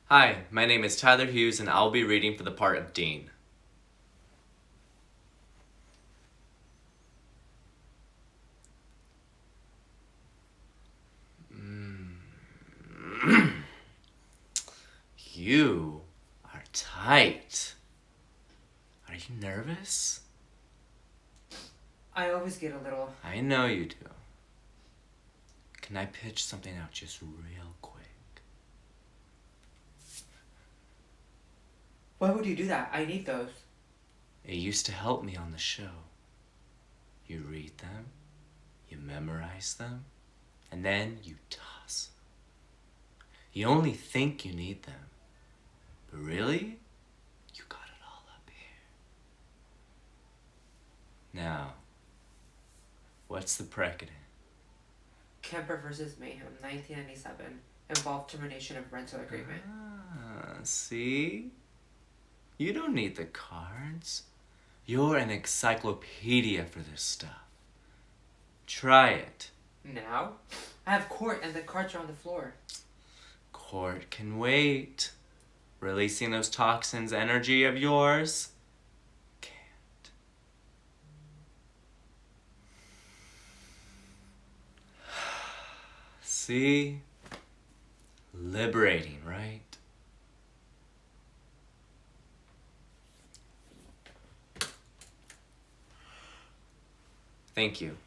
Hi, my name is Tyler Hughes, and I'll be reading for the part of Dean. You are tight. Are you nervous? I always get a little. I know you do. Can I pitch something out just real quick? Why would you do that? I need those. It used to help me on the show. You read them, you memorize them, and then you toss them. You only think you need them, but really, you got it all up here. Now, what's the precedent? Kemper versus Mayhem, 1997, involved termination of rental agreement. See? You don't need the cards. You're an encyclopedia for this stuff. Try it. Now? I have court and the cards are on the floor. Court can wait. Releasing those toxins energy of yours can't. See? Liberating, right? Thank you.